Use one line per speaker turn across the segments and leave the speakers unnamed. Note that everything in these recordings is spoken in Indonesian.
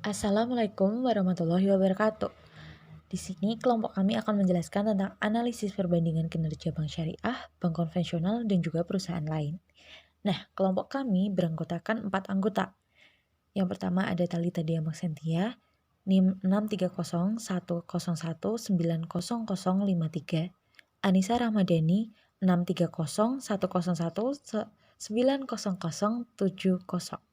Assalamualaikum warahmatullahi wabarakatuh. Di sini kelompok kami akan menjelaskan tentang analisis perbandingan kinerja bank syariah, bank konvensional, dan juga perusahaan lain. Nah, kelompok kami beranggotakan 4 anggota. Yang pertama ada Talita Dia Maxentia, NIM 63010190053, Anissa Ramadhani 63010190070,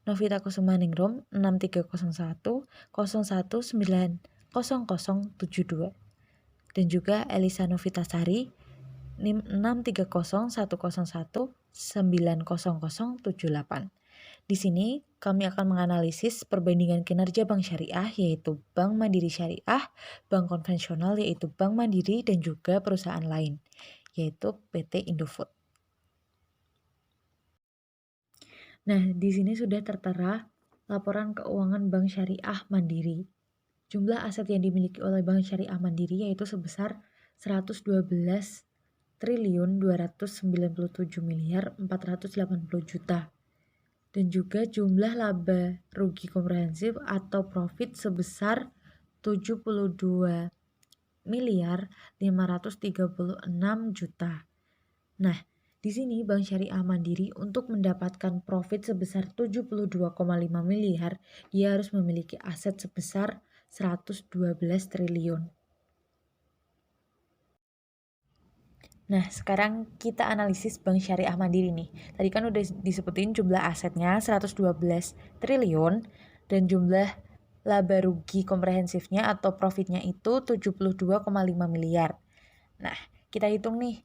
Novita Kusumaningrum 63010190072, dan juga Elisa Novitasari NIM 63010190078. Di sini kami akan menganalisis perbandingan kinerja bank syariah yaitu Bank Mandiri Syariah, bank konvensional yaitu Bank Mandiri, dan juga perusahaan lain yaitu PT Indofood. Nah, di sini sudah tertera laporan keuangan Bank Syariah Mandiri. Jumlah aset yang dimiliki oleh Bank Syariah Mandiri yaitu sebesar 112.297.480 dan juga jumlah laba rugi komprehensif atau profit sebesar 72.536.000.000. Nah, di sini Bank Syariah Mandiri untuk mendapatkan profit sebesar 72,5 miliar, dia harus memiliki aset sebesar 112 triliun. Nah, sekarang kita analisis Bank Syariah Mandiri nih. Tadi kan udah disebutin jumlah asetnya 112 triliun dan jumlah laba rugi komprehensifnya atau profitnya itu 72,5 miliar. Nah, kita hitung nih.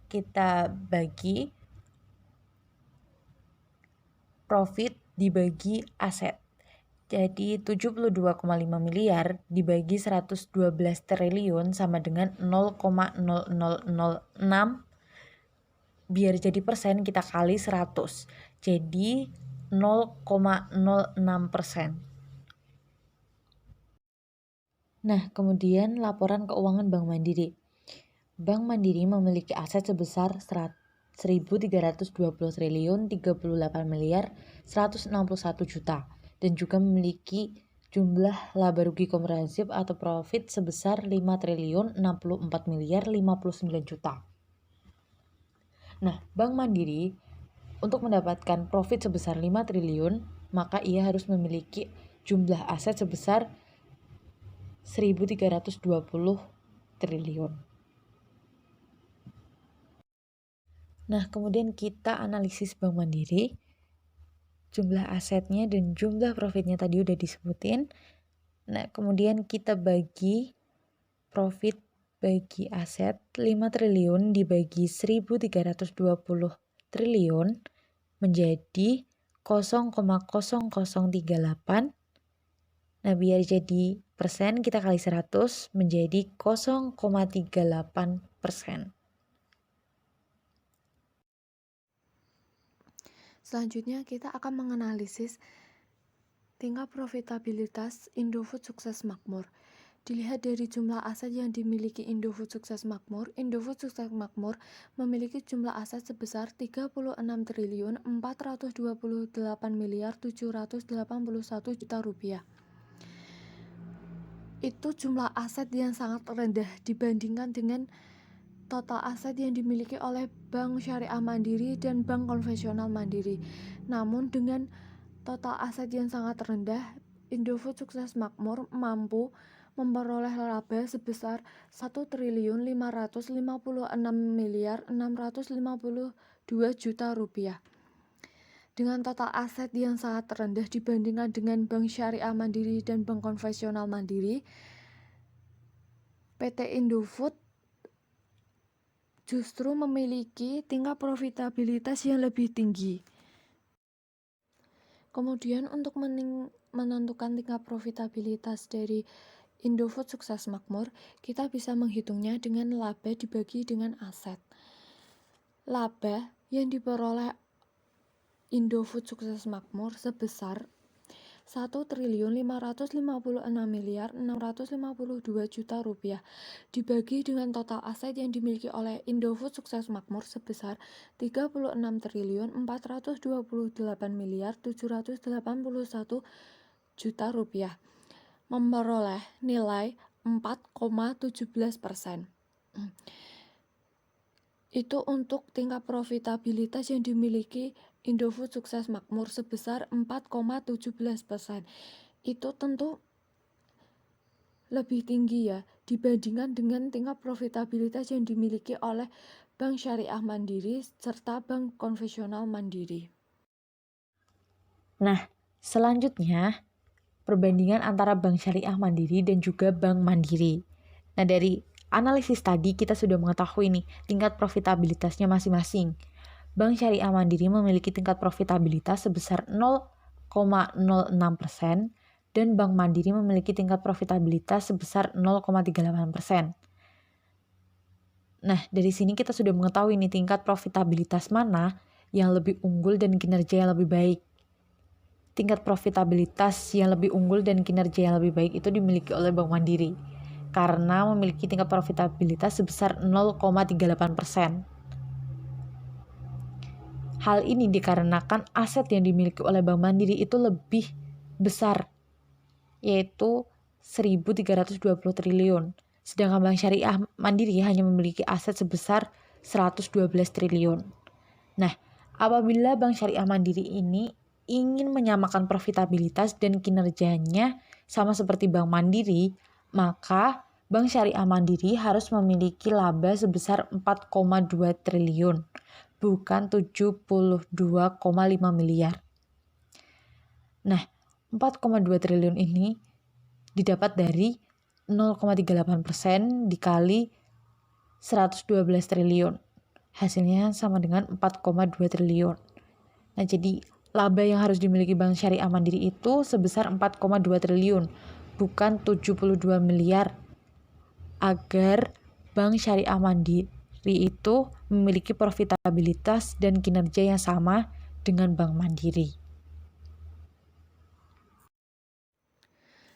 Kita bagi profit dibagi aset. Jadi 72,5 miliar dibagi 112 triliun sama dengan 0,0006. Biar jadi persen kita kali 100. Jadi 0,06%. Nah, kemudian laporan keuangan Bank Mandiri. Bank Mandiri memiliki aset sebesar 1.320 triliun 38 miliar 161 juta dan juga memiliki jumlah laba rugi komprehensif atau profit sebesar 5 triliun 64 miliar 59 juta. Nah, Bank Mandiri untuk mendapatkan profit sebesar 5 triliun, maka ia harus memiliki jumlah aset sebesar 1.320 triliun. Nah, kemudian kita analisis Bank Mandiri. Jumlah asetnya dan jumlah profitnya tadi udah disebutin. Nah, kemudian kita bagi profit bagi aset 5 triliun dibagi 1.320 triliun menjadi 0,0038. Nah, biar jadi persen kita kali 100 menjadi 0,38%.
Selanjutnya kita akan menganalisis tingkat profitabilitas Indofood Sukses Makmur. Dilihat dari jumlah aset yang dimiliki Indofood Sukses Makmur, Indofood Sukses Makmur memiliki jumlah aset sebesar 36 triliun 428 miliar 781 juta rupiah. Itu jumlah aset yang sangat rendah dibandingkan dengan total aset yang dimiliki oleh Bank Syariah Mandiri dan Bank Konvensional Mandiri. Namun dengan total aset yang sangat rendah, Indofood Sukses Makmur mampu memperoleh laba sebesar 1 triliun 556 miliar 652 juta rupiah. Dengan total aset yang sangat rendah dibandingkan dengan Bank Syariah Mandiri dan Bank Konvensional Mandiri, PT Indofood justru memiliki tingkat profitabilitas yang lebih tinggi. Kemudian untuk menentukan tingkat profitabilitas dari Indofood Sukses Makmur, kita bisa menghitungnya dengan laba dibagi dengan aset. Laba yang diperoleh Indofood Sukses Makmur sebesar 1 triliun 556 miliar 652 juta rupiah dibagi dengan total aset yang dimiliki oleh Indofood Sukses Makmur sebesar 36 triliun 428 miliar 781 juta rupiah, memperoleh nilai 4,17%. Itu untuk tingkat profitabilitas yang dimiliki Indofood Sukses Makmur sebesar 4,17%. Itu tentu lebih tinggi ya dibandingkan dengan tingkat profitabilitas yang dimiliki oleh Bank Syariah Mandiri serta Bank Konvensional Mandiri.
Nah, selanjutnya perbandingan antara Bank Syariah Mandiri dan juga Bank Mandiri. Nah, dari analisis tadi kita sudah mengetahui nih tingkat profitabilitasnya masing-masing. Bank Syariah Mandiri memiliki tingkat profitabilitas sebesar 0,06% dan Bank Mandiri memiliki tingkat profitabilitas sebesar 0,38%. Nah, dari sini kita sudah mengetahui nih tingkat profitabilitas mana yang lebih unggul dan kinerja yang lebih baik. Tingkat profitabilitas yang lebih unggul dan kinerja yang lebih baik itu dimiliki oleh Bank Mandiri karena memiliki tingkat profitabilitas sebesar 0,38%. Hal ini dikarenakan aset yang dimiliki oleh Bank Mandiri itu lebih besar, yaitu 1.320 triliun. Sedangkan Bank Syariah Mandiri hanya memiliki aset sebesar 112 triliun. Nah, apabila Bank Syariah Mandiri ini ingin menyamakan profitabilitas dan kinerjanya sama seperti Bank Mandiri, maka Bank Syariah Mandiri harus memiliki laba sebesar 4,2 triliun, bukan 72,5 miliar. Nah, 4,2 triliun ini didapat dari 0,38% dikali 112 triliun. Hasilnya sama dengan 4,2 triliun. Nah, jadi laba yang harus dimiliki Bank Syariah Mandiri itu sebesar 4,2 triliun, bukan 72 miliar. Agar Bank Syariah Mandiri itu memiliki profitabilitas dan kinerja yang sama dengan Bank Mandiri.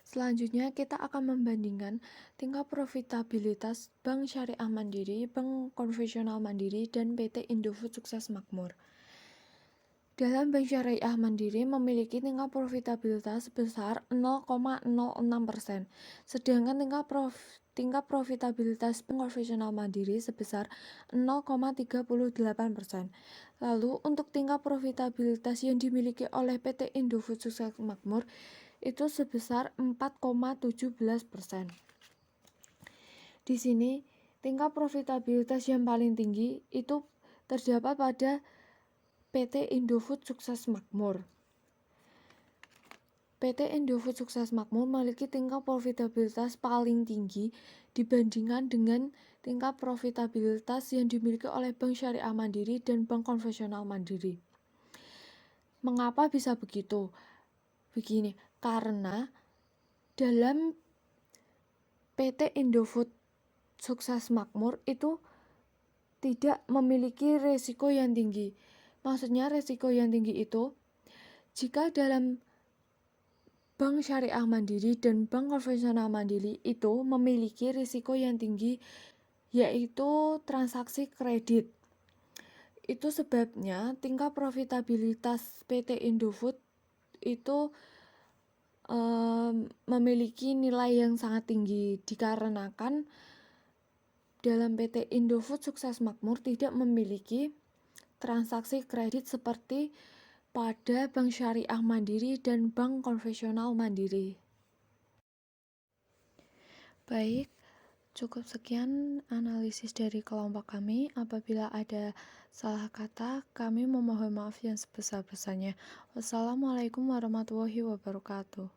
Selanjutnya kita akan membandingkan tingkat profitabilitas Bank Syariah Mandiri, Bank Konvensional Mandiri, dan PT Indofood Sukses Makmur. Dalam Bank Syariah Mandiri memiliki tingkat profitabilitas sebesar 0,06%, sedangkan tingkat profitabilitas Bank Konvensional Mandiri sebesar 0,38%. Lalu untuk tingkat profitabilitas yang dimiliki oleh PT Indofood Sukses Makmur itu sebesar 4,17%. Di sini tingkat profitabilitas yang paling tinggi itu terdapat pada PT Indofood Sukses Makmur. PT Indofood Sukses Makmur memiliki tingkat profitabilitas paling tinggi dibandingkan dengan tingkat profitabilitas yang dimiliki oleh Bank Syariah Mandiri dan Bank Konvensional Mandiri. Mengapa bisa begitu? Begini, karena dalam PT Indofood Sukses Makmur itu tidak memiliki risiko yang tinggi. Maksudnya risiko yang tinggi itu jika dalam Bank Syariah Mandiri dan Bank Konvensional Mandiri itu memiliki risiko yang tinggi, yaitu transaksi kredit. Itu sebabnya tingkat profitabilitas PT Indofood itu memiliki nilai yang sangat tinggi dikarenakan dalam PT Indofood Sukses Makmur tidak memiliki transaksi kredit seperti pada Bank Syariah Mandiri dan Bank Konvensional Mandiri. Baik, cukup sekian analisis dari kelompok kami. Apabila ada salah kata, kami memohon maaf yang sebesar-besarnya. Wassalamualaikum warahmatullahi wabarakatuh.